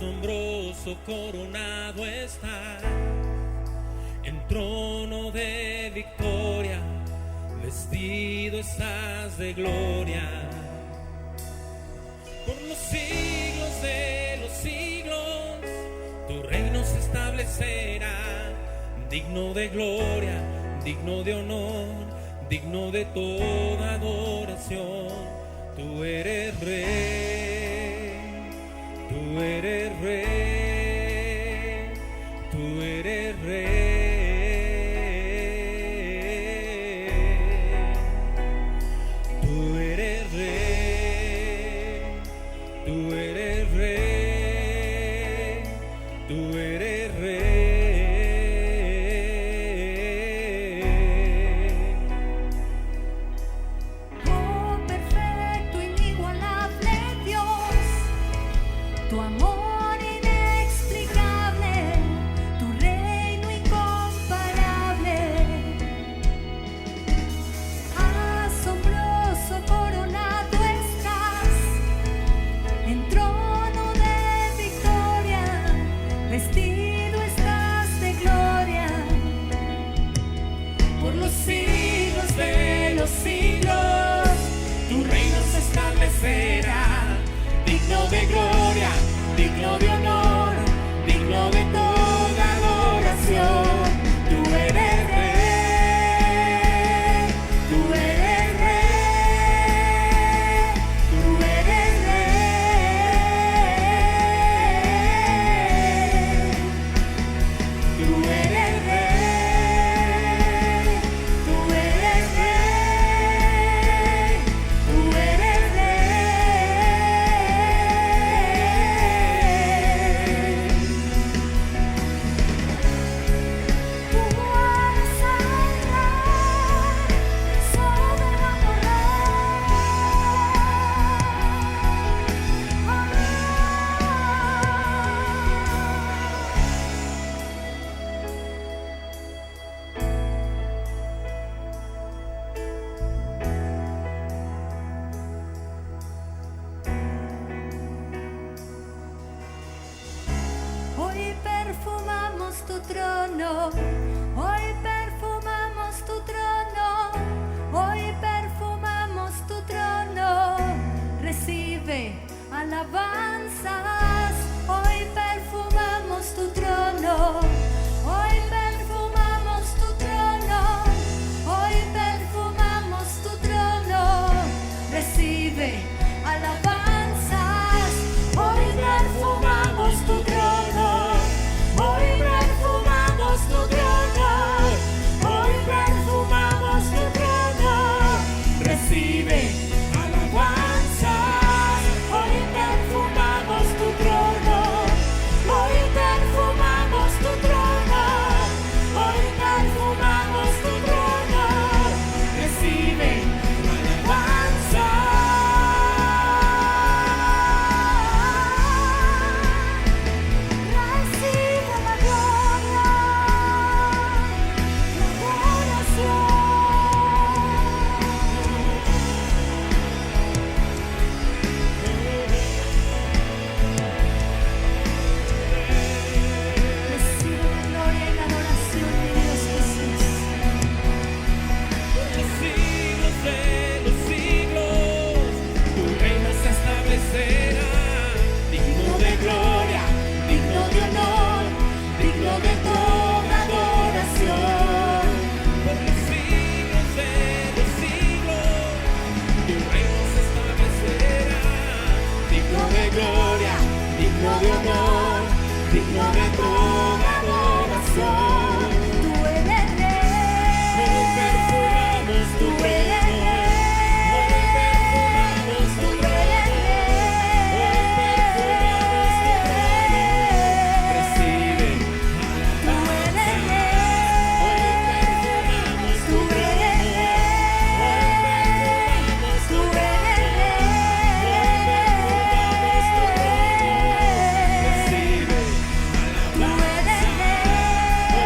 asombroso coronado está, en trono de victoria, vestido estás de gloria. Por los siglos de los siglos, tu reino se establecerá, digno de gloria, digno de honor, digno de toda adoración. Tú eres rey, tú eres rey, tú eres rey. Tú eres rey, tú eres rey, tú eres rey. Oh, perfecto, inigualable Dios, tu amor inexplicable, tu reino incomparable. Asombroso coronado estás, en trono de victoria, vestido estás de gloria. Por los siglos de los siglos, Tu reino se establecerá, digno de gloria, digno de honor, digno de toda adoración. Tú eres rey, tú eres rey, tú eres rey, tú eres rey, tú eres rey, tú eres tú eres el rey, soberano Hoy perfumamos tu trono, hoy perfumamos tu trono, hoy perfumamos tu trono. Recibe alabanzas, hoy perfumamos tu trono, hoy perfumamos tu trono, hoy perfumamos tu trono. Recibe alabanzas, hoy perfumamos tu trono, hoy perfumamos tu trono, hoy perfumamos tu trono. recibe alabanzas, Hoy perfumamos tu trono, hoy perfumamos tu trono, hoy perfumamos tu trono. recibe Recibe la gloria, la adoración. Recibe la gloria y la adoración, mi Dios Jesús. los siglos de los siglos. Tu reino se establecerá, digno de gloria, digno de honor, digno de toda adoración. Por los siglos de los siglos, tu reino se establecerá, digno de gloria, digno de honor, digno de toda adoración. Tú eres rey, Hoy perfumamos tu tú eres reino, hoy perfumamos tu reino, hoy perfumamos tu reino. Recibe alabanza, hoy perfumamos tu reino, hoy perfumamos tu reino, hoy perfumamos tu reino. Recibe alabanza, hoy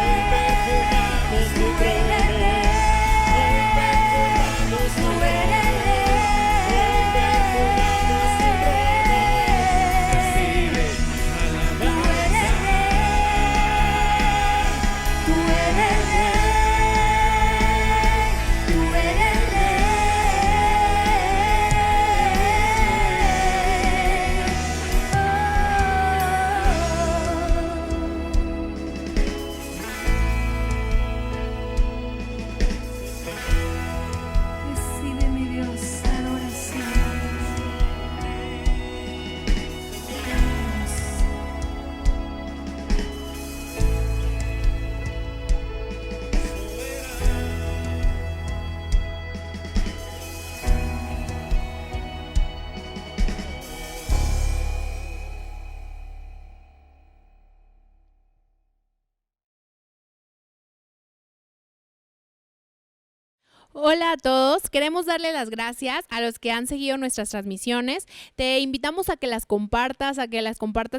Hola a todos, queremos darle las gracias a los que han seguido nuestras transmisiones. Te invitamos a que las compartas,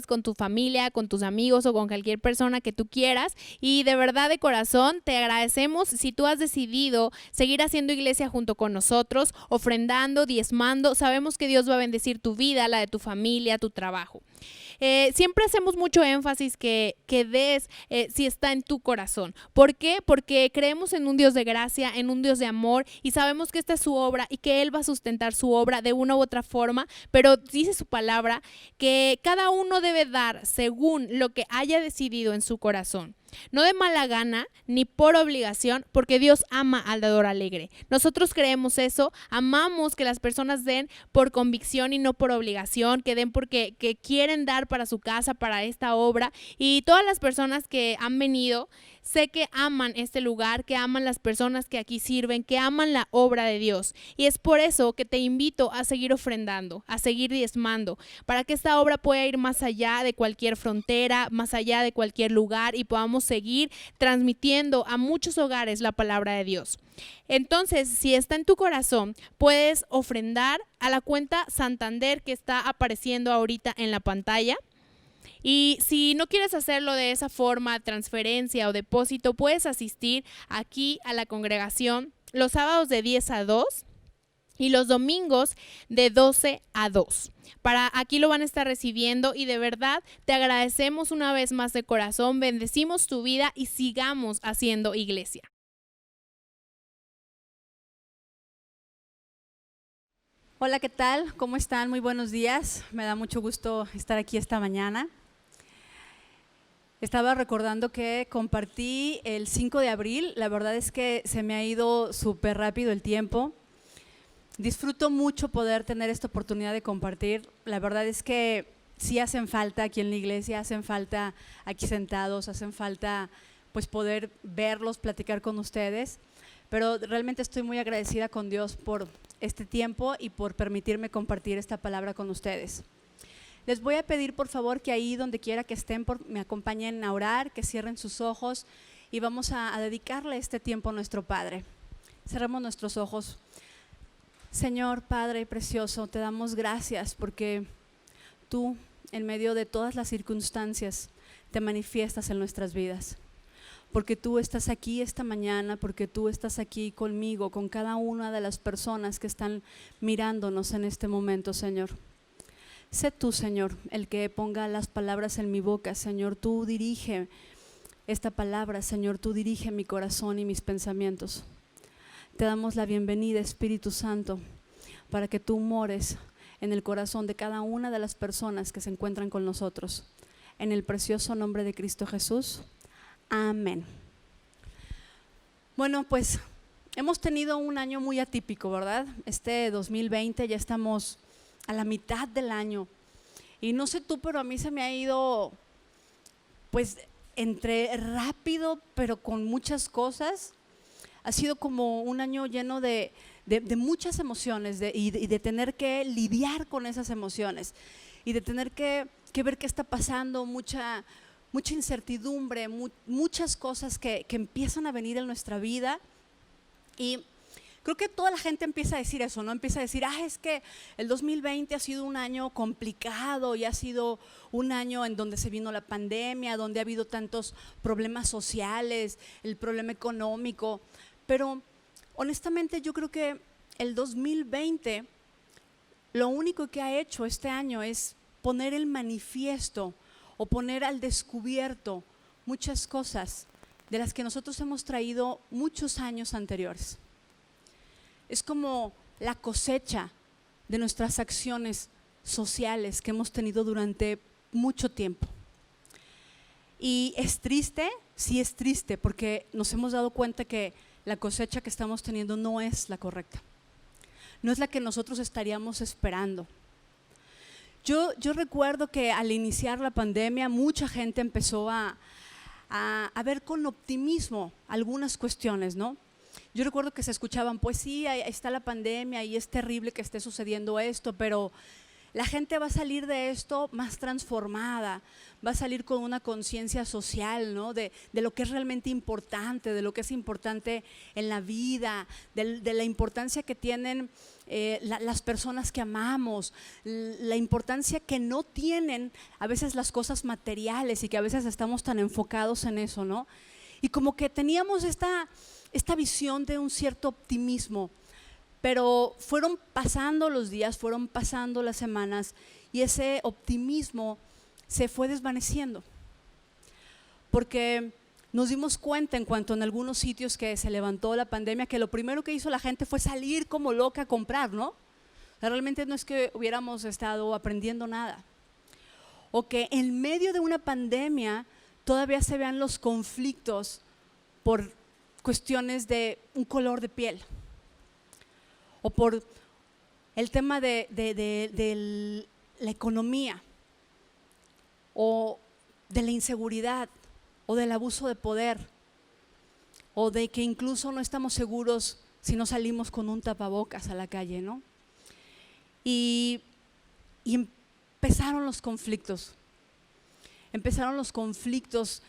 con tu familia, con tus amigos o con cualquier persona que tú quieras. Y de verdad, de corazón, te agradecemos si tú has decidido seguir haciendo iglesia junto con nosotros, ofrendando, diezmando. Sabemos que Dios va a bendecir tu vida, la de tu familia, tu trabajo. Siempre hacemos mucho énfasis que des si está en tu corazón. ¿Por qué? Porque creemos en un Dios de gracia, en un Dios de amor y sabemos que esta es su obra y que Él va a sustentar su obra de una u otra forma, pero dice su palabra que cada uno debe dar según lo que haya decidido en su corazón. No de mala gana ni por obligación, porque Dios ama al dador alegre. Nosotros creemos eso, amamos que las personas den por convicción y no por obligación, que den porque que quieren dar para su casa, para esta obra. Y todas las personas que han venido, sé que aman este lugar, que aman las personas que aquí sirven, que aman la obra de Dios. Y es por eso que te invito a seguir ofrendando, a seguir diezmando, para que esta obra pueda ir más allá de cualquier frontera, más allá de cualquier lugar y podamos seguir transmitiendo a muchos hogares la palabra de Dios. Entonces, si está en tu corazón, puedes ofrendar a la cuenta Santander que está apareciendo ahorita en la pantalla. Y si no quieres hacerlo de esa forma, transferencia o depósito, puedes asistir aquí a la congregación los sábados de 10 a 2 y los domingos de 12 a 2. Aquí lo van a estar recibiendo y de verdad te agradecemos una vez más de corazón, bendecimos tu vida y sigamos haciendo iglesia. Hola, ¿qué tal? ¿Cómo están? Muy buenos días. Me da mucho gusto estar aquí esta mañana. Estaba recordando que compartí el 5 de abril. La verdad es que se me ha ido súper rápido el tiempo. Disfruto mucho poder tener esta oportunidad de compartir. La verdad es que sí hacen falta aquí en la iglesia, hacen falta aquí sentados, hacen falta pues poder verlos, platicar con ustedes. Pero realmente estoy muy agradecida con Dios por este tiempo y por permitirme compartir esta palabra con ustedes. Les voy a pedir por favor que ahí donde quiera que estén me acompañen a orar, que cierren sus ojos y vamos a dedicarle este tiempo a nuestro Padre. Cerremos nuestros ojos. Señor Padre precioso, te damos gracias porque tú en medio de todas las circunstancias te manifiestas en nuestras vidas. Porque tú estás aquí esta mañana, porque tú estás aquí conmigo, con cada una de las personas que están mirándonos en este momento, Señor. Sé tú, Señor, el que ponga las palabras en mi boca, Señor. Tú dirige esta palabra, Señor. Tú dirige mi corazón y mis pensamientos. Te damos la bienvenida, Espíritu Santo, para que tú mores en el corazón de cada una de las personas que se encuentran con nosotros. En el precioso nombre de Cristo Jesús. Amén. Bueno, pues hemos tenido un año muy atípico, ¿verdad? Este 2020 ya estamos a la mitad del año y no sé tú, pero a mí se me ha ido pues entre rápido pero con muchas cosas. Ha sido como un año lleno de muchas emociones y de tener que lidiar con esas emociones y de tener que ver qué está pasando, mucha incertidumbre, muchas cosas que empiezan a venir en nuestra vida. Y creo que toda la gente empieza a decir eso, ¿no? Empieza a decir, es que el 2020 ha sido un año complicado y ha sido un año en donde se vino la pandemia, donde ha habido tantos problemas sociales, el problema económico. Pero honestamente yo creo que el 2020 lo único que ha hecho este año es poner el manifiesto o poner al descubierto muchas cosas de las que nosotros hemos traído muchos años anteriores. Es como la cosecha de nuestras acciones sociales que hemos tenido durante mucho tiempo. Y es triste, sí es triste, porque nos hemos dado cuenta que la cosecha que estamos teniendo no es la correcta. No es la que nosotros estaríamos esperando. Yo recuerdo que al iniciar la pandemia mucha gente empezó a ver con optimismo algunas cuestiones, ¿no? Yo recuerdo que se escuchaban, pues sí, ahí está la pandemia y es terrible que esté sucediendo esto, pero La gente va a salir de esto más transformada, va a salir con una conciencia social, ¿no? De lo que es realmente importante, de lo que es importante en la vida, de la importancia que tienen las personas que amamos, la importancia que no tienen a veces las cosas materiales y que a veces estamos tan enfocados en eso, ¿no? Y como que teníamos esta visión de un cierto optimismo. Pero fueron pasando los días, fueron pasando las semanas y ese optimismo se fue desvaneciendo. Porque nos dimos cuenta en cuanto en algunos sitios que se levantó la pandemia que lo primero que hizo la gente fue salir como loca a comprar, ¿no? O sea, realmente no es que hubiéramos estado aprendiendo nada. O que en medio de una pandemia todavía se vean los conflictos por cuestiones de un color de piel. O por el tema de la economía, o de la inseguridad, o del abuso de poder, o de que incluso no estamos seguros si no salimos con un tapabocas a la calle, ¿no? Y empezaron los conflictos. Empezaron los conflictos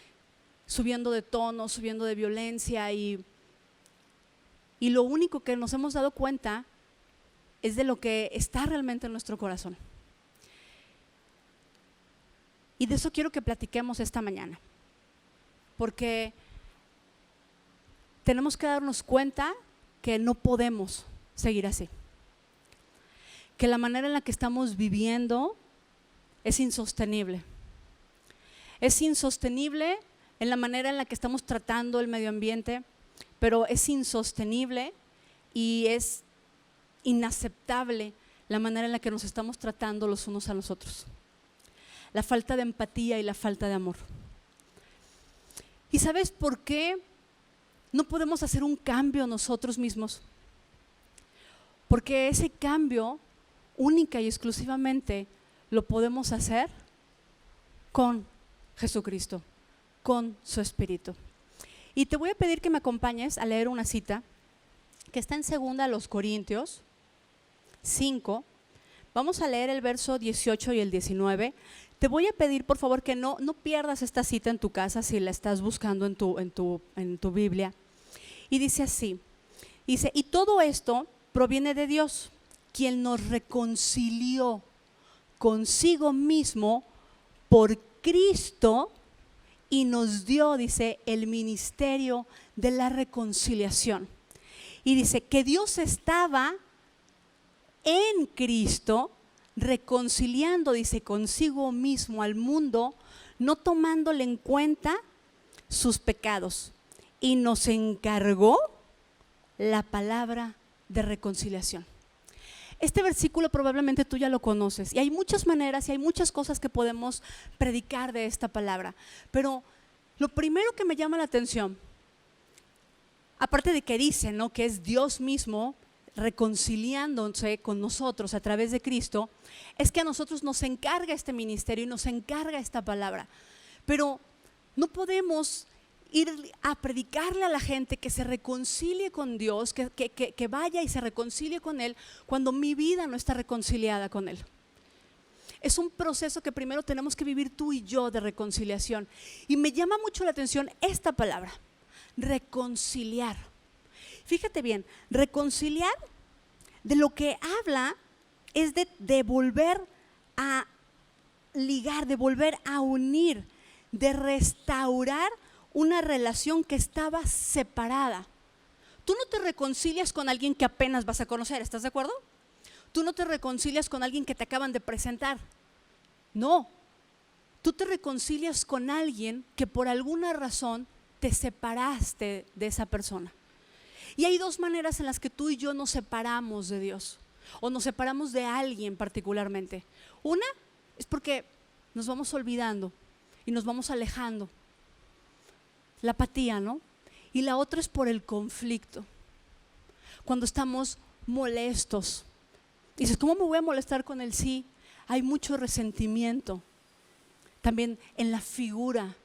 subiendo de tono, subiendo de violencia y lo único que nos hemos dado cuenta es de lo que está realmente en nuestro corazón. Y de eso quiero que platiquemos esta mañana, porque tenemos que darnos cuenta que no podemos seguir así, que la manera en la que estamos viviendo es insostenible. Es insostenible en la manera en la que estamos tratando el medio ambiente, pero es insostenible y es inaceptable la manera en la que nos estamos tratando los unos a los otros. La falta de empatía y la falta de amor. ¿Y sabes por qué no podemos hacer un cambio nosotros mismos? Porque ese cambio única y exclusivamente lo podemos hacer con Jesucristo, con su Espíritu. Y te voy a pedir que me acompañes a leer una cita que está en 2 Corintios 5. Vamos a leer el verso 18 y el 19. Te voy a pedir, por favor, que no pierdas esta cita en tu casa si la estás buscando en tu Biblia. Y dice así, dice, y todo esto proviene de Dios, quien nos reconcilió consigo mismo por Cristo y nos dio, dice, el ministerio de la reconciliación. Y dice que Dios estaba en Cristo reconciliando, dice, consigo mismo al mundo, no tomándole en cuenta sus pecados. Y nos encargó la palabra de reconciliación. Este versículo probablemente tú ya lo conoces y hay muchas maneras y hay muchas cosas que podemos predicar de esta palabra, pero lo primero que me llama la atención, aparte de que dice, ¿no?, que es Dios mismo reconciliándose con nosotros a través de Cristo, es que a nosotros nos encarga este ministerio y nos encarga esta palabra, pero no podemos ir a predicarle a la gente que se reconcilie con Dios, que vaya y se reconcilie con Él cuando mi vida no está reconciliada con Él. Es un proceso que primero tenemos que vivir tú y yo de reconciliación. Y me llama mucho la atención esta palabra, reconciliar. Fíjate bien, reconciliar de lo que habla es de volver a ligar, de volver a unir, de restaurar una relación que estaba separada. Tú no te reconcilias con alguien que apenas vas a conocer, ¿estás de acuerdo? Tú no te reconcilias con alguien que te acaban de presentar. No, tú te reconcilias con alguien que por alguna razón te separaste de esa persona. Y hay dos maneras en las que tú y yo nos separamos de Dios o nos separamos de alguien particularmente. Una es porque nos vamos olvidando y nos vamos alejando. La apatía, ¿no? Y la otra es por el conflicto. Cuando estamos molestos. Dices, ¿cómo me voy a molestar con él? Sí, hay mucho resentimiento. También en la figura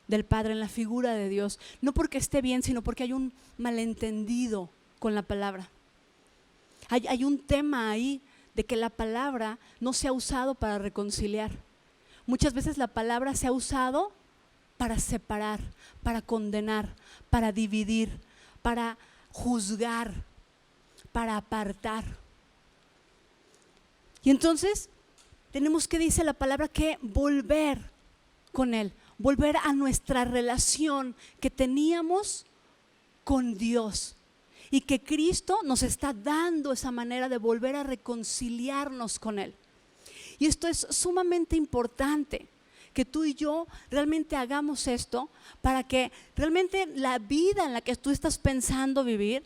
del Padre, en la figura de Dios. No porque esté bien, sino porque hay un malentendido con la palabra. Hay un tema ahí de que la palabra no se ha usado para reconciliar. Muchas veces la palabra se ha usado para separar, para condenar, para dividir, para juzgar, para apartar. Y entonces tenemos que, dice la palabra, que volver con Él, volver a nuestra relación que teníamos con Dios. Y que Cristo nos está dando esa manera de volver a reconciliarnos con Él. Y esto es sumamente importante, que tú y yo realmente hagamos esto para que realmente la vida en la que tú estás pensando vivir,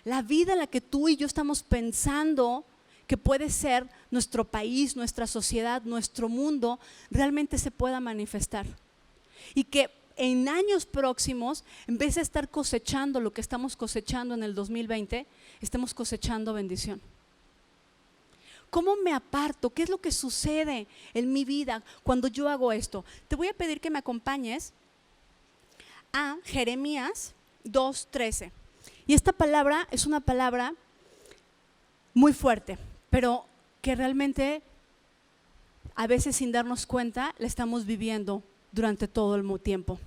la vida en la que tú y yo estamos pensando que puede ser nuestro país, nuestra sociedad, nuestro mundo, realmente se pueda manifestar. Y que en años próximos, en vez de estar cosechando lo que estamos cosechando en el 2020, estemos cosechando bendición. ¿Cómo me aparto? ¿Qué es lo que sucede en mi vida cuando yo hago esto? Te voy a pedir que me acompañes a Jeremías 2:13. Y esta palabra es una palabra muy fuerte, pero que realmente a veces sin darnos cuenta la estamos viviendo durante todo el tiempo.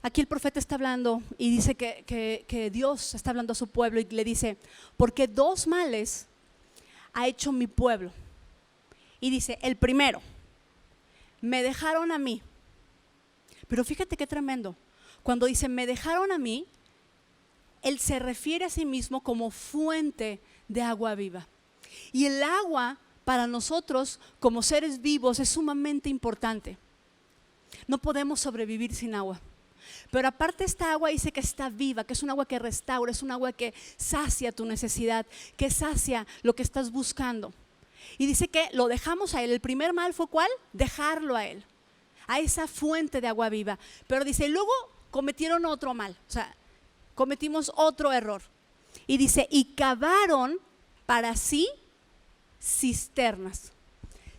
Aquí el profeta está hablando y dice que Dios está hablando a su pueblo y le dice, porque dos males ha hecho mi pueblo. Y dice, el primero, me dejaron a mí. Pero fíjate qué tremendo. Cuando dice, me dejaron a mí, Él se refiere a sí mismo como fuente de agua viva. Y el agua para nosotros como seres vivos es sumamente importante. No podemos sobrevivir sin agua. Pero aparte esta agua dice que está viva, que es un agua que restaura, es un agua que sacia tu necesidad, que sacia lo que estás buscando. Y dice que lo dejamos a Él. El primer mal fue ¿cuál? Dejarlo a Él, a esa fuente de agua viva. Pero dice, luego cometieron otro mal, o sea, cometimos otro error. Y dice, y cavaron para sí cisternas.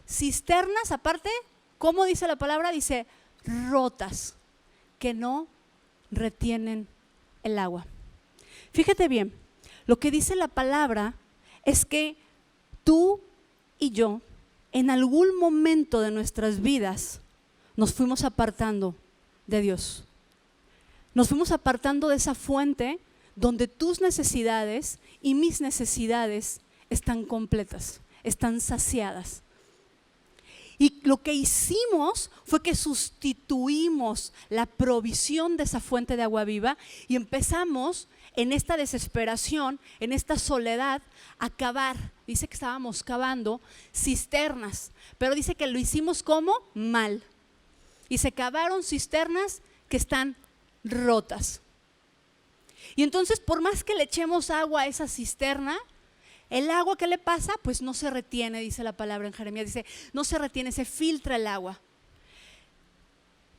Cisternas, aparte, ¿cómo dice la palabra? Dice, rotas, que no retienen el agua. Fíjate bien, lo que dice la palabra es que tú y yo en algún momento de nuestras vidas nos fuimos apartando de Dios. Nos fuimos apartando de esa fuente donde tus necesidades y mis necesidades están completas, están saciadas. Y lo que hicimos fue que sustituimos la provisión de esa fuente de agua viva y empezamos en esta desesperación, en esta soledad, a cavar. Dice que estábamos cavando cisternas, pero dice que lo hicimos como mal. Y se cavaron cisternas que están rotas. Y entonces, por más que le echemos agua a esa cisterna, el agua, ¿qué le pasa? Pues no se retiene, dice la palabra en Jeremías, dice, no se retiene, se filtra el agua.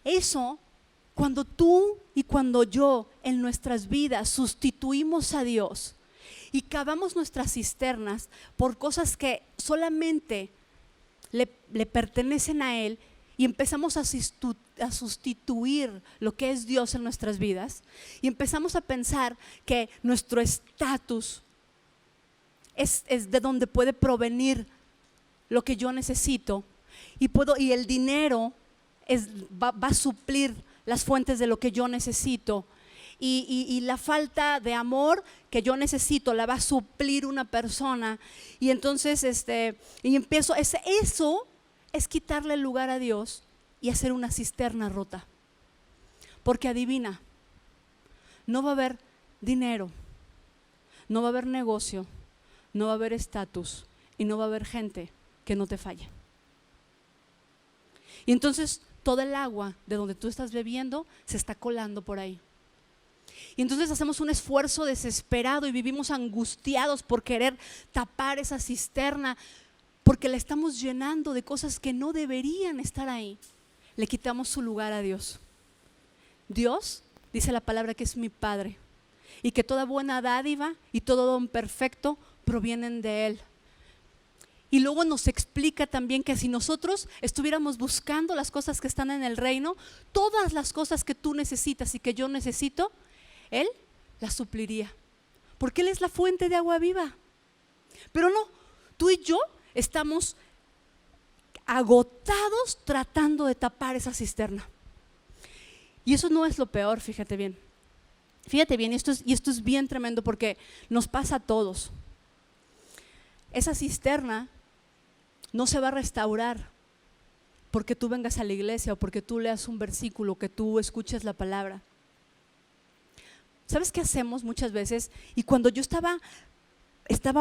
Eso, cuando tú y cuando yo en nuestras vidas sustituimos a Dios y cavamos nuestras cisternas por cosas que solamente le pertenecen a Él y empezamos a sustituir lo que es Dios en nuestras vidas y empezamos a pensar que nuestro estatus es de donde puede provenir lo que yo necesito y el dinero va a suplir las fuentes de lo que yo necesito y la falta de amor que yo necesito la va a suplir una persona y entonces y empiezo, eso es quitarle el lugar a Dios y hacer una cisterna rota, porque adivina, no va a haber dinero, no va a haber negocio, no va a haber estatus y no va a haber gente que no te falle. Y entonces todo el agua de donde tú estás bebiendo se está colando por ahí. Y entonces hacemos un esfuerzo desesperado y vivimos angustiados por querer tapar esa cisterna porque la estamos llenando de cosas que no deberían estar ahí. Le quitamos su lugar a Dios. Dios, dice la palabra, que es mi Padre y que toda buena dádiva y todo don perfecto provienen de Él. Y luego nos explica también que si nosotros estuviéramos buscando las cosas que están en el reino, todas las cosas que tú necesitas y que yo necesito, Él las supliría, porque Él es la fuente de agua viva. Pero no, tú y yo estamos agotados tratando de tapar esa cisterna. Y eso no es lo peor, fíjate bien. Fíjate bien, esto es bien tremendo porque nos pasa a todos. Esa cisterna no se va a restaurar porque tú vengas a la iglesia o porque tú leas un versículo, que tú escuches la palabra. ¿Sabes qué hacemos muchas veces? Y cuando yo estaba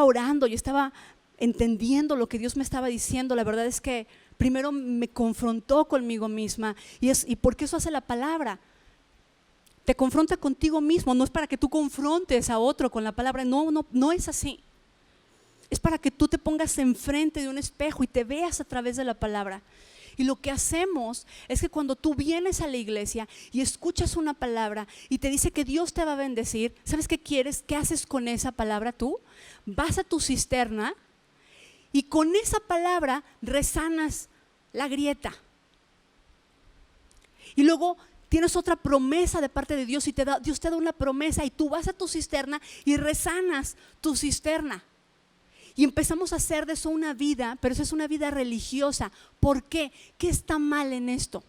orando, yo estaba entendiendo lo que Dios me estaba diciendo, la verdad es que primero me confrontó conmigo misma y porque eso hace la palabra. Te confronta contigo mismo, no es para que tú confrontes a otro con la palabra, no es así. Es para que tú te pongas enfrente de un espejo y te veas a través de la palabra. Y lo que hacemos es que cuando tú vienes a la iglesia y escuchas una palabra y te dice que Dios te va a bendecir, ¿sabes qué quieres? ¿Qué haces con esa palabra tú? Vas a tu cisterna y con esa palabra resanas la grieta. Y luego tienes otra promesa de parte de Dios y Dios te da una promesa y tú vas a tu cisterna y resanas tu cisterna. Y empezamos a hacer de eso una vida, pero eso es una vida religiosa. ¿Por qué? ¿Qué está mal en esto?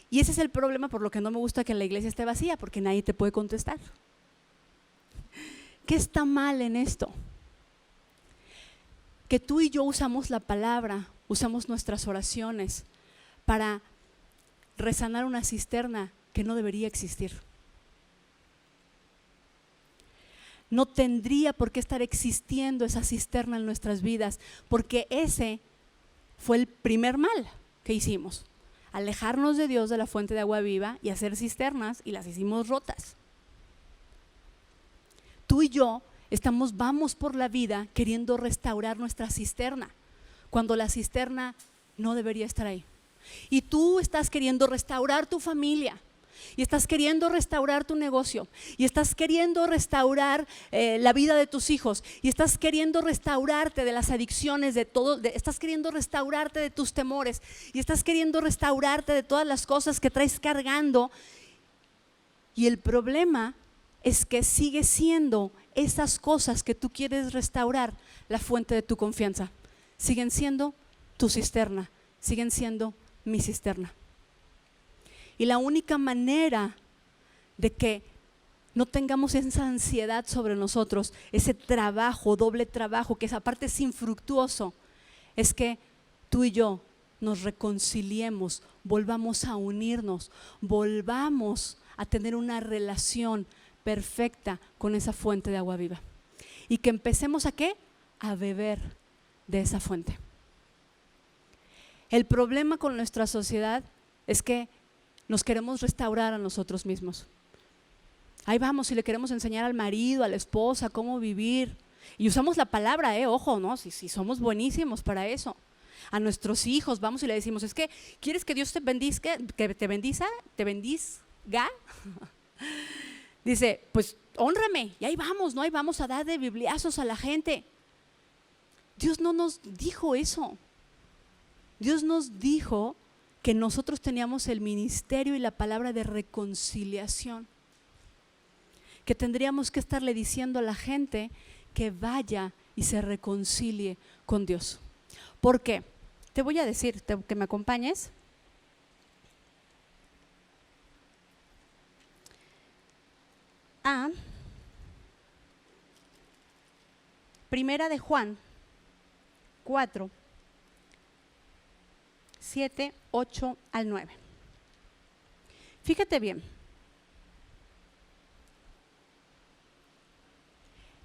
Y ese es el problema por lo que no me gusta que la iglesia esté vacía, porque nadie te puede contestar. ¿Qué está mal en esto? Que tú y yo usamos la palabra, usamos nuestras oraciones para resanar una cisterna que no debería existir. No tendría por qué estar existiendo esa cisterna en nuestras vidas, porque ese fue el primer mal que hicimos, alejarnos de Dios, de la fuente de agua viva, y hacer cisternas, y las hicimos rotas. Tú y yo vamos por la vida queriendo restaurar nuestra cisterna, cuando la cisterna no debería estar ahí. Y tú estás queriendo restaurar tu familia, y estás queriendo restaurar tu negocio, y estás queriendo restaurar la vida de tus hijos, y estás queriendo restaurarte de las adicciones, estás queriendo restaurarte de tus temores, y estás queriendo restaurarte de todas las cosas que traes cargando. Y el problema es que sigue siendo esas cosas que tú quieres restaurar la fuente de tu confianza. Siguen siendo tu cisterna, siguen siendo mi cisterna. Y la única manera de que no tengamos esa ansiedad sobre nosotros, ese trabajo, doble trabajo, que aparte es infructuoso, es que tú y yo nos reconciliemos, volvamos a unirnos, volvamos a tener una relación perfecta con esa fuente de agua viva. Y que empecemos ¿a qué? A beber de esa fuente. El problema con nuestra sociedad es que nos queremos restaurar a nosotros mismos. Ahí vamos y le queremos enseñar al marido, a la esposa cómo vivir. Y usamos la palabra, ojo, ¿no? Si somos buenísimos para eso. A nuestros hijos vamos y le decimos, es que ¿quieres que Dios te bendiga? ¿Que te bendiga? Dice, pues hónrame. Y ahí vamos, ¿no? Ahí vamos a dar de bibliazos a la gente. Dios no nos dijo eso. Dios nos dijo que nosotros teníamos el ministerio y la palabra de reconciliación, que tendríamos que estarle diciendo a la gente que vaya y se reconcilie con Dios. ¿Por qué? Te voy a decir, que me acompañes. A Primera de Juan 4, 7, 8 al 9. Fíjate bien.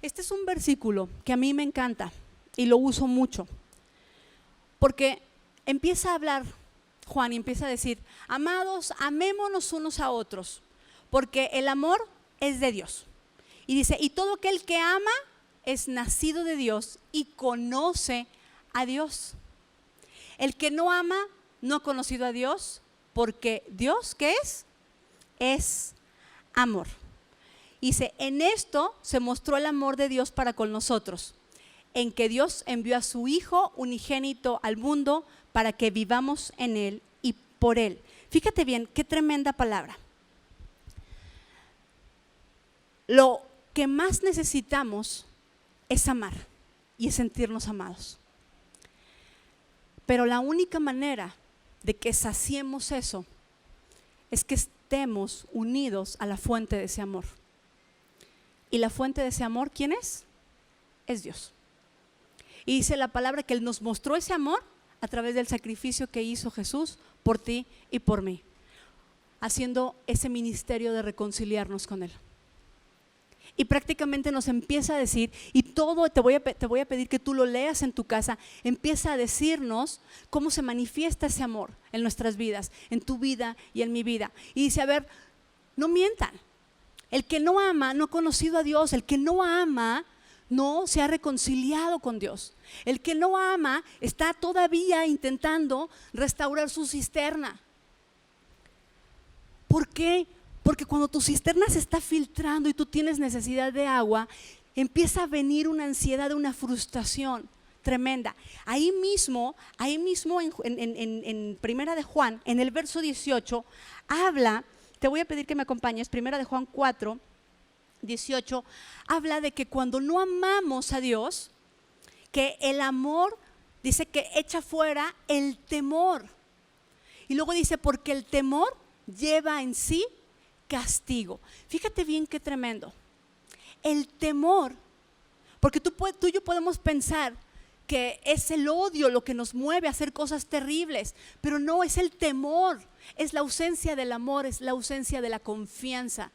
Este es un versículo que a mí me encanta y lo uso mucho, porque empieza a hablar Juan y empieza a decir, amados, amémonos unos a otros, porque el amor es de Dios. Y dice, y todo aquel que ama es nacido de Dios y conoce a Dios. El que no ama no ha conocido a Dios, porque Dios, ¿qué es? Es amor. Y dice, en esto se mostró el amor de Dios para con nosotros, en que Dios envió a su Hijo unigénito al mundo para que vivamos en Él y por Él. Fíjate bien, qué tremenda palabra. Lo que más necesitamos es amar y es sentirnos amados. Pero la única manera de que saciemos eso es que estemos unidos a la fuente de ese amor. Y la fuente de ese amor, ¿quién es? Es Dios. Y dice la palabra que Él nos mostró ese amor a través del sacrificio que hizo Jesús por ti y por mí, haciendo ese ministerio de reconciliarnos con Él. Y prácticamente nos empieza a decir, y todo te voy a pedir que tú lo leas en tu casa, empieza a decirnos cómo se manifiesta ese amor en nuestras vidas, en tu vida y en mi vida. Y dice, a ver, no mientan. El que no ama no ha conocido a Dios, el que no ama no se ha reconciliado con Dios. El que no ama está todavía intentando restaurar su cisterna. ¿Por qué? Porque cuando tu cisterna se está filtrando y tú tienes necesidad de agua, empieza a venir una ansiedad, una frustración tremenda. Ahí mismo en Primera de Juan, en el verso 18, habla, te voy a pedir que me acompañes, Primera de Juan 4, 18, habla de que cuando no amamos a Dios, que el amor dice que echa fuera el temor. Y luego dice, porque el temor lleva en sí castigo. Fíjate bien qué tremendo. El temor, porque tú y yo podemos pensar que es el odio lo que nos mueve a hacer cosas terribles, pero no, es el temor, es la ausencia del amor, es la ausencia de la confianza,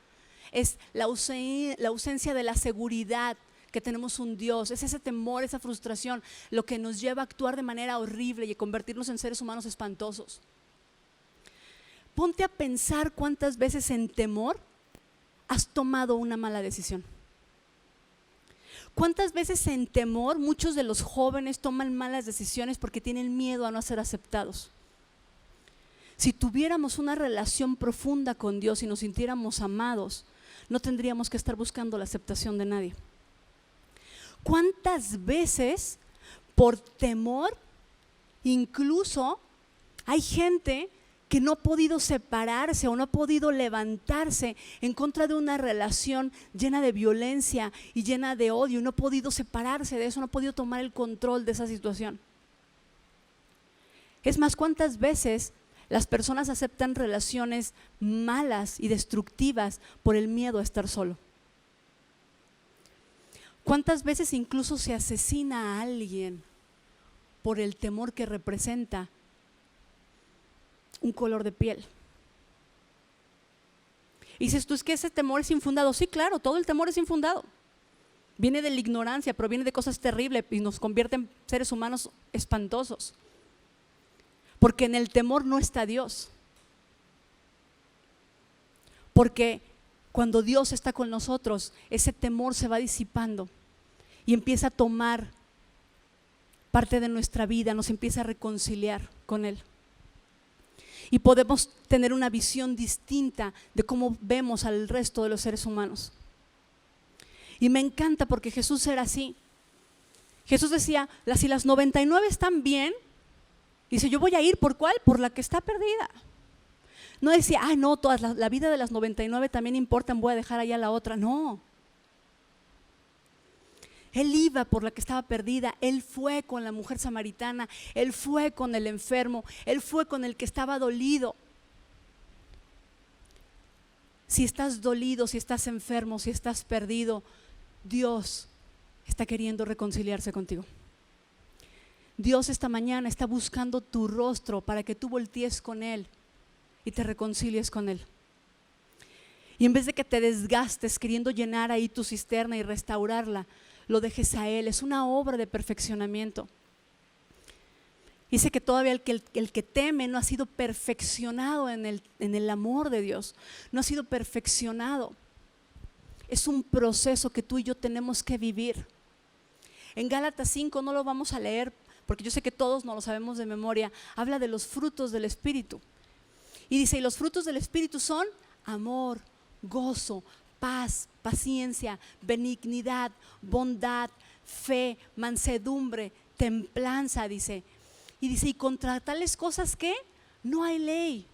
es la ausencia de la seguridad que tenemos un Dios, es ese temor, esa frustración, lo que nos lleva a actuar de manera horrible y a convertirnos en seres humanos espantosos. Ponte a pensar cuántas veces en temor has tomado una mala decisión. ¿Cuántas veces en temor muchos de los jóvenes toman malas decisiones porque tienen miedo a no ser aceptados? Si tuviéramos una relación profunda con Dios y nos sintiéramos amados, no tendríamos que estar buscando la aceptación de nadie. ¿Cuántas veces por temor incluso hay gente que no ha podido separarse o no ha podido levantarse en contra de una relación llena de violencia y llena de odio, y no ha podido separarse de eso, no ha podido tomar el control de esa situación? Es más, ¿cuántas veces las personas aceptan relaciones malas y destructivas por el miedo a estar solo? ¿Cuántas veces incluso se asesina a alguien por el temor que representa un color de piel? Y dices tú, es que ese temor es infundado. Sí, claro, todo el temor es infundado. Viene de la ignorancia, proviene de cosas terribles y nos convierte en seres humanos espantosos. Porque en el temor no está Dios. Porque cuando Dios está con nosotros, ese temor se va disipando y empieza a tomar parte de nuestra vida, nos empieza a reconciliar con Él. Y podemos tener una visión distinta de cómo vemos al resto de los seres humanos. Y me encanta porque Jesús era así. Jesús decía, si las 99 están bien, dice, yo voy a ir, ¿por cuál? Por la que está perdida. No decía, no, la vida de las 99 también importan, voy a dejar allá la otra. No. Él iba por la que estaba perdida, Él fue con la mujer samaritana, Él fue con el enfermo, Él fue con el que estaba dolido. Si estás dolido, si estás enfermo, si estás perdido, Dios está queriendo reconciliarse contigo. Dios esta mañana está buscando tu rostro para que tú voltees con Él y te reconcilies con Él. Y en vez de que te desgastes queriendo llenar ahí tu cisterna y restaurarla, lo dejes a Él. Es una obra de perfeccionamiento. Dice que todavía el que teme no ha sido perfeccionado en el amor de Dios, no ha sido perfeccionado. Es un proceso que tú y yo tenemos que vivir. En Gálatas 5, no lo vamos a leer porque yo sé que todos no lo sabemos de memoria, habla de los frutos del Espíritu. Y dice, y los frutos del Espíritu son amor, gozo, paz, paciencia, benignidad, bondad, fe, mansedumbre, templanza, dice. Y dice, y contra tales cosas que no hay ley.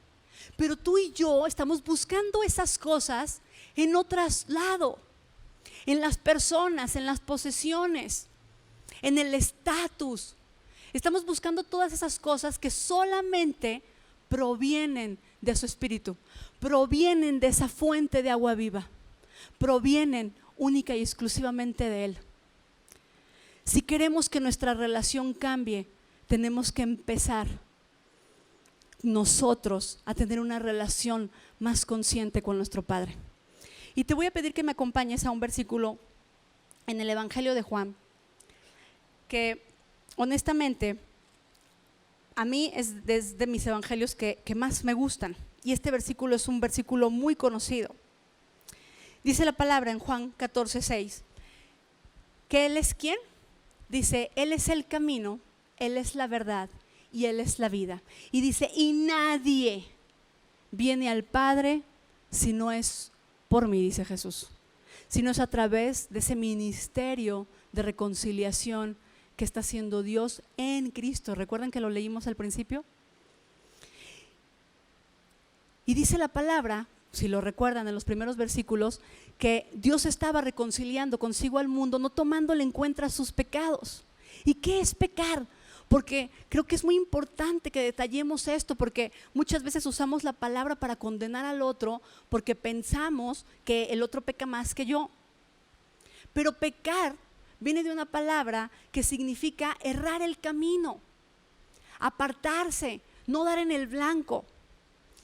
Pero tú y yo estamos buscando esas cosas en otro lado. en las personas, en las posesiones, en el estatus. Estamos buscando todas esas cosas que solamente provienen de su espíritu, provienen de esa fuente de agua viva, provienen única y exclusivamente de Él. Si queremos que nuestra relación cambie, tenemos que empezar nosotros a tener una relación más consciente con nuestro Padre. Y te voy a pedir que me acompañes a un versículo en el Evangelio de Juan, que honestamente a mí es de mis evangelios que más me gustan. Y este versículo es un versículo muy conocido. Dice la palabra en Juan 14:6, que Él es ¿quién? Dice, Él es el camino, Él es la verdad y Él es la vida. Y dice, y nadie viene al Padre si no es por mí, dice Jesús, si no es a través de ese ministerio de reconciliación que está haciendo Dios en Cristo. ¿Recuerdan que lo leímos al principio? Y dice la palabra, si lo recuerdan en los primeros versículos, que Dios estaba reconciliando consigo al mundo, no tomándole en cuenta sus pecados. ¿Y qué es pecar? Porque creo que es muy importante que detallemos esto, porque muchas veces usamos la palabra para condenar al otro porque pensamos que el otro peca más que yo. Pero pecar viene de una palabra que significa errar el camino, apartarse, no dar en el blanco.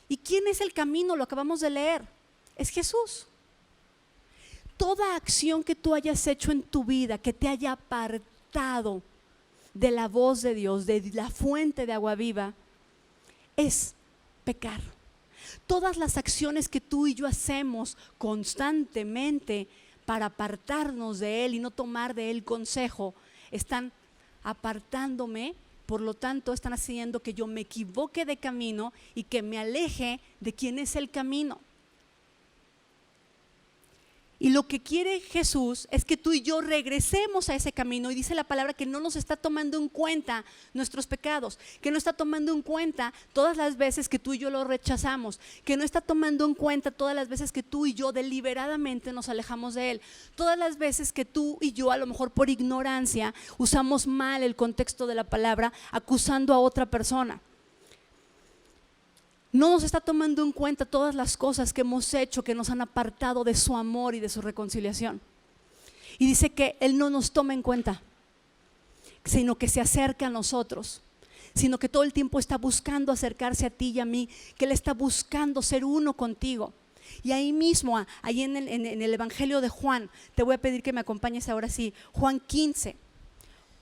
¿Y quién es el camino? Lo acabamos de leer. Es Jesús. Toda acción que tú hayas hecho en tu vida que te haya apartado de la voz de Dios, de la fuente de agua viva, es pecar. Todas las acciones que tú y yo hacemos constantemente para apartarnos de Él y no tomar de Él consejo, están apartándome. Por lo tanto, están haciendo que yo me equivoque de camino y que me aleje de quién es el camino. Y lo que quiere Jesús es que tú y yo regresemos a ese camino. Y dice la palabra que no nos está tomando en cuenta nuestros pecados, que no está tomando en cuenta todas las veces que tú y yo lo rechazamos, que no está tomando en cuenta todas las veces que tú y yo deliberadamente nos alejamos de Él, todas las veces que tú y yo a lo mejor por ignorancia usamos mal el contexto de la palabra acusando a otra persona. No nos está tomando en cuenta todas las cosas que hemos hecho que nos han apartado de su amor y de su reconciliación. Y dice que Él no nos toma en cuenta, sino que se acerca a nosotros, sino que todo el tiempo está buscando acercarse a ti y a mí, que Él está buscando ser uno contigo. Y ahí mismo, ahí en el Evangelio de Juan, te voy a pedir que me acompañes ahora sí, Juan 15,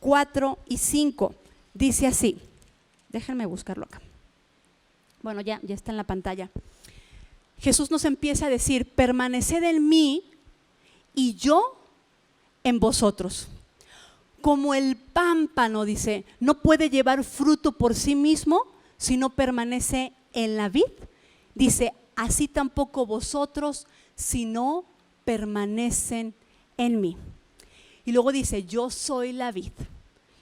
4 y 5, dice así, déjenme buscarlo acá. Bueno, ya está en la pantalla. Jesús nos empieza a decir, permaneced en mí y yo en vosotros. Como el pámpano, dice, no puede llevar fruto por sí mismo si no permanece en la vid. Dice, así tampoco vosotros si no permanecen en mí. Y luego dice, yo soy la vid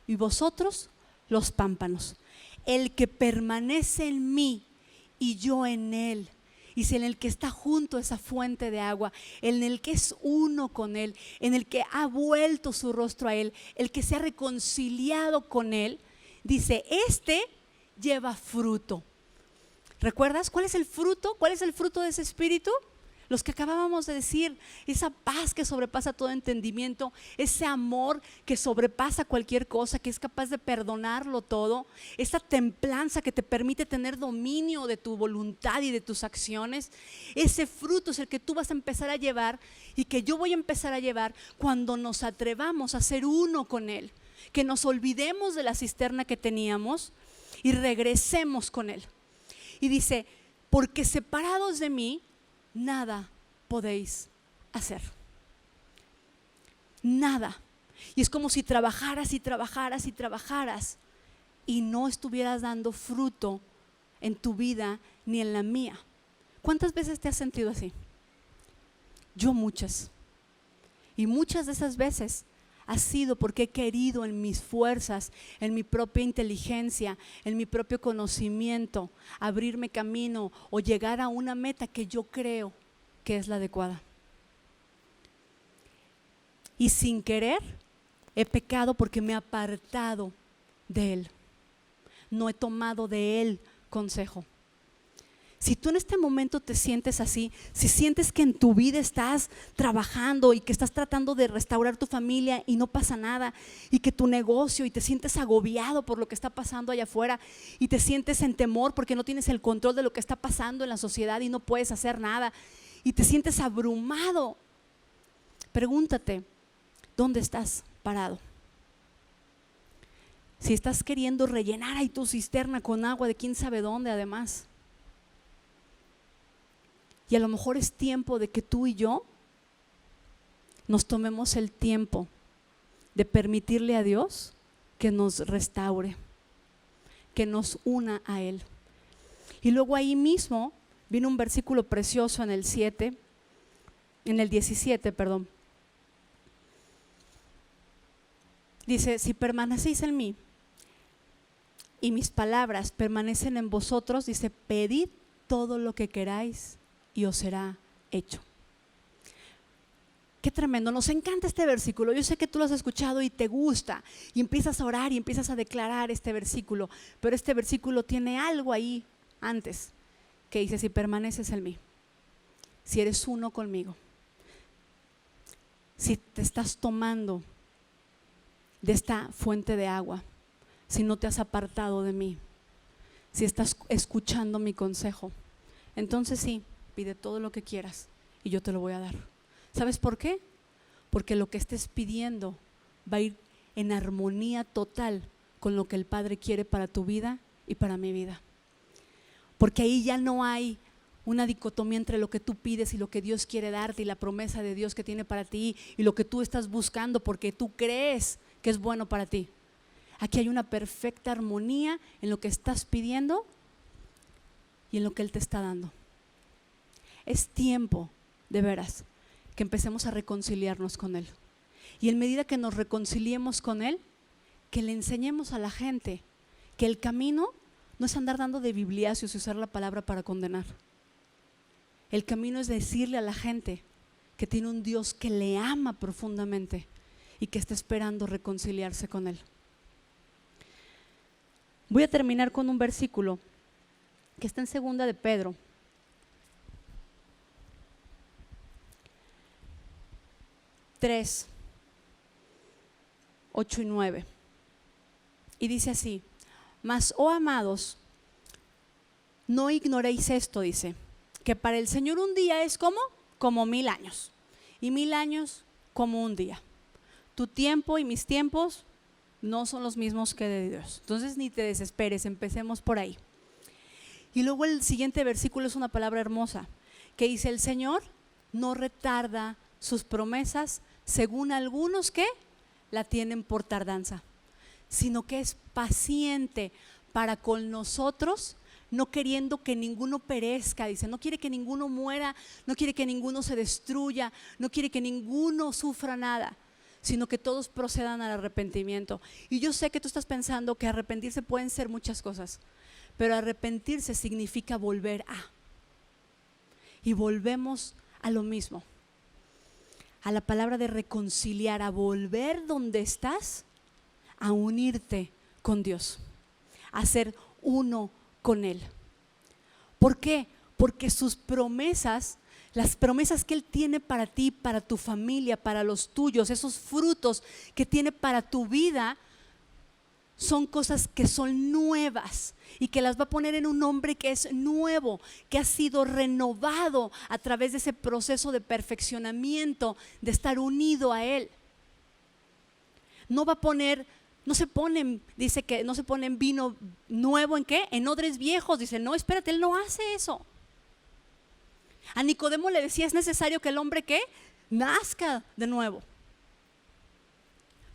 y vosotros los pámpanos. El que permanece en mí y yo en Él, y si en el que está junto a esa fuente de agua, en el que es uno con Él, en el que ha vuelto su rostro a Él, el que se ha reconciliado con Él, dice, este lleva fruto. ¿Recuerdas cuál es el fruto? ¿Cuál es el fruto de ese espíritu? Los que acabábamos de decir, esa paz que sobrepasa todo entendimiento, ese amor que sobrepasa cualquier cosa, que es capaz de perdonarlo todo, esa templanza que te permite tener dominio de tu voluntad y de tus acciones. Ese fruto es el que tú vas a empezar a llevar y que yo voy a empezar a llevar cuando nos atrevamos a ser uno con Él, que nos olvidemos de la cisterna que teníamos y regresemos con Él. Y dice, porque separados de mí, nada podéis hacer. Nada. Y es como si trabajaras y trabajaras y trabajaras y no estuvieras dando fruto en tu vida ni en la mía. ¿Cuántas veces te has sentido así? Yo muchas. Y muchas de esas veces ha sido porque he querido en mis fuerzas, en mi propia inteligencia, en mi propio conocimiento, abrirme camino o llegar a una meta que yo creo que es la adecuada. y sin querer he pecado porque me he apartado de Él. No he tomado de Él consejo. Si tú en este momento te sientes así, si sientes que en tu vida estás trabajando y que estás tratando de restaurar tu familia y no pasa nada, y que tu negocio, y te sientes agobiado por lo que está pasando allá afuera, y te sientes en temor porque no tienes el control de lo que está pasando en la sociedad y no puedes hacer nada, y te sientes abrumado, pregúntate, ¿dónde estás parado? Si estás queriendo rellenar ahí tu cisterna con agua de quién sabe dónde además. Y a lo mejor es tiempo de que tú y yo nos tomemos el tiempo de permitirle a Dios que nos restaure, que nos una a Él. Y luego ahí mismo viene un versículo precioso en el 17, perdón. Dice, si permanecéis en mí y mis palabras permanecen en vosotros, dice, pedid todo lo que queráis y os será hecho. Qué tremendo, nos encanta este versículo. Yo sé que tú lo has escuchado y te gusta y empiezas a orar y empiezas a declarar este versículo, pero este versículo tiene algo ahí antes que dice, si permaneces en mí, si eres uno conmigo, si te estás tomando de esta fuente de agua, si no te has apartado de mí, si estás escuchando mi consejo, entonces sí, pide todo lo que quieras y yo te lo voy a dar. ¿Sabes por qué? Porque lo que estés pidiendo va a ir en armonía total con lo que el Padre quiere para tu vida y para mi vida. Porque ahí ya no hay una dicotomía entre lo que tú pides y lo que Dios quiere darte y la promesa de Dios que tiene para ti y lo que tú estás buscando porque tú crees que es bueno para ti. Aquí hay una perfecta armonía en lo que estás pidiendo y en lo que Él te está dando. Es tiempo, de veras, que empecemos a reconciliarnos con Él. Y en medida que nos reconciliemos con Él, que le enseñemos a la gente que el camino no es andar dando de bibliacios y usar la palabra para condenar. El camino es decirle a la gente que tiene un Dios que le ama profundamente y que está esperando reconciliarse con Él. Voy a terminar con un versículo que está en 2 de Pedro. Tres, 8 y 9. Y dice así, mas, oh amados, no ignoréis esto, dice, que para el Señor un día es como 1000 años, y 1000 años como un día. Tu tiempo y mis tiempos no son los mismos que de Dios. Entonces ni te desesperes, empecemos por ahí. Y luego el siguiente versículo es una palabra hermosa, que dice, el Señor no retarda sus promesas, según algunos que la tienen por tardanza, sino que es paciente para con nosotros, no queriendo que ninguno perezca, dice, no quiere que ninguno muera, no quiere que ninguno se destruya, no quiere que ninguno sufra nada, sino que todos procedan al arrepentimiento. Y yo sé que tú estás pensando que arrepentirse pueden ser muchas cosas, pero arrepentirse significa volver a. Y volvemos a lo mismo, a la palabra de reconciliar, a volver donde estás, a unirte con Dios, a ser uno con Él. ¿Por qué? Porque sus promesas, las promesas que Él tiene para ti, para tu familia, para los tuyos, esos frutos que tiene para tu vida, son cosas que son nuevas y que las va a poner en un nombre que es nuevo, que ha sido renovado a través de ese proceso de perfeccionamiento, de estar unido a Él. No va a poner, no se ponen, dice que no se ponen vino nuevo ¿en qué? En odres viejos. Dice, no, espérate, Él no hace eso. A Nicodemo le decía, es necesario que el hombre ¿qué? Nazca de nuevo.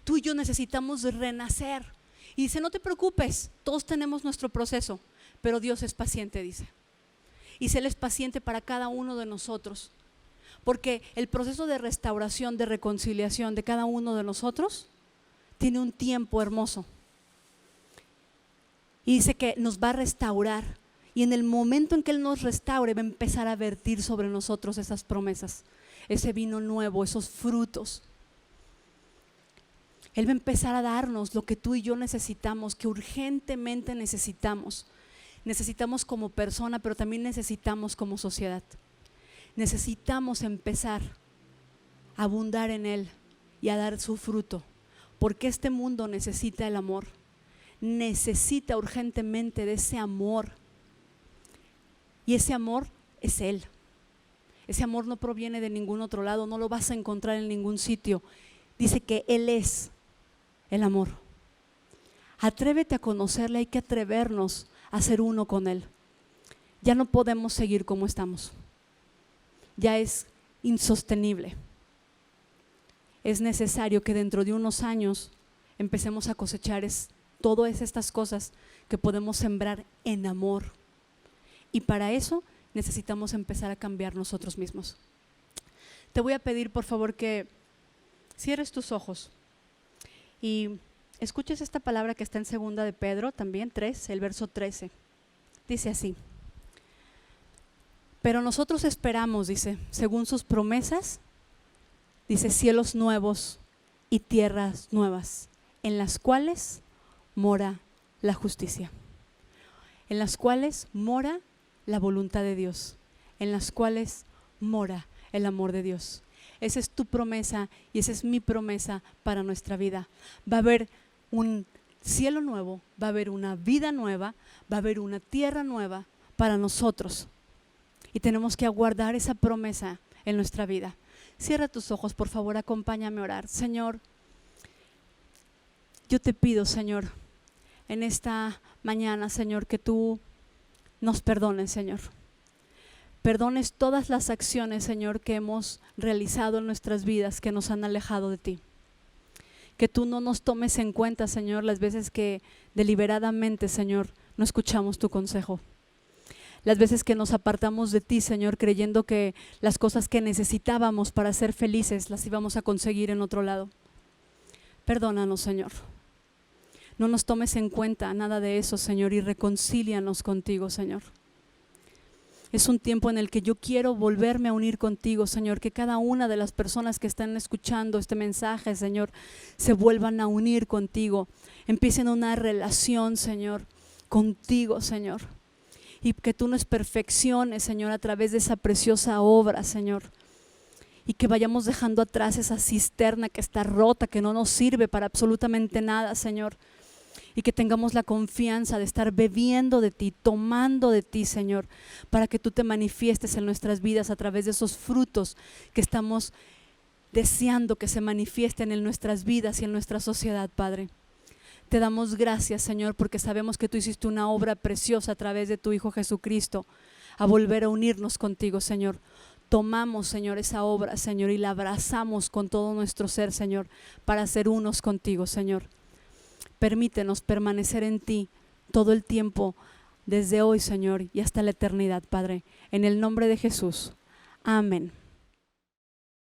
Tú y yo necesitamos renacer. Y dice, no te preocupes, todos tenemos nuestro proceso, pero Dios es paciente, dice. Y Él es paciente para cada uno de nosotros. Porque el proceso de restauración, de reconciliación de cada uno de nosotros tiene un tiempo hermoso. Y dice que nos va a restaurar. Y en el momento en que Él nos restaure, va a empezar a vertir sobre nosotros esas promesas, ese vino nuevo, esos frutos. Él va a empezar a darnos lo que tú y yo necesitamos, que urgentemente necesitamos. Necesitamos como persona, pero también necesitamos como sociedad. Necesitamos empezar a abundar en Él y a dar su fruto, porque este mundo necesita el amor. Necesita urgentemente de ese amor. Y ese amor es Él. Ese amor no proviene de ningún otro lado, no lo vas a encontrar en ningún sitio. Dice que Él es el amor. Atrévete a conocerle, hay que atrevernos a ser uno con Él. Ya no podemos seguir como estamos. Ya es insostenible. Es necesario que dentro de unos años empecemos a cosechar todas estas cosas que podemos sembrar en amor. Y para eso necesitamos empezar a cambiar nosotros mismos. Te voy a pedir por favor que cierres tus ojos y escuches esta palabra que está en 2 de Pedro también, 3, el verso 13. Dice así: pero nosotros esperamos, dice, según sus promesas, dice, cielos nuevos y tierras nuevas, en las cuales mora la justicia, en las cuales mora la voluntad de Dios, en las cuales mora el amor de Dios. Esa es tu promesa y esa es mi promesa para nuestra vida. Va a haber un cielo nuevo, va a haber una vida nueva, va a haber una tierra nueva para nosotros. Y tenemos que aguardar esa promesa en nuestra vida. Cierra tus ojos, por favor, acompáñame a orar. Señor, yo te pido, Señor, en esta mañana, Señor, que tú nos perdones, Señor. Perdones todas las acciones, Señor, que hemos realizado en nuestras vidas que nos han alejado de ti. Que tú no nos tomes en cuenta, Señor, las veces que deliberadamente, Señor, no escuchamos tu consejo. Las veces que nos apartamos de ti, Señor, creyendo que las cosas que necesitábamos para ser felices las íbamos a conseguir en otro lado. Perdónanos, Señor. No nos tomes en cuenta nada de eso, Señor, y reconcílianos contigo, Señor. Es un tiempo en el que yo quiero volverme a unir contigo, Señor, que cada una de las personas que están escuchando este mensaje, Señor, se vuelvan a unir contigo, empiecen una relación, Señor, contigo, Señor, y que tú nos perfecciones, Señor, a través de esa preciosa obra, Señor, y que vayamos dejando atrás esa cisterna que está rota, que no nos sirve para absolutamente nada, Señor. Y que tengamos la confianza de estar bebiendo de ti, tomando de ti, Señor, para que tú te manifiestes en nuestras vidas a través de esos frutos que estamos deseando que se manifiesten en nuestras vidas y en nuestra sociedad, Padre. Te damos gracias, Señor, porque sabemos que tú hiciste una obra preciosa a través de tu Hijo Jesucristo, a volver a unirnos contigo, Señor. Tomamos, Señor, esa obra, Señor, y la abrazamos con todo nuestro ser, Señor, para ser unos contigo, Señor. Permítenos permanecer en ti todo el tiempo, desde hoy, Señor, y hasta la eternidad, Padre. En el nombre de Jesús. Amén.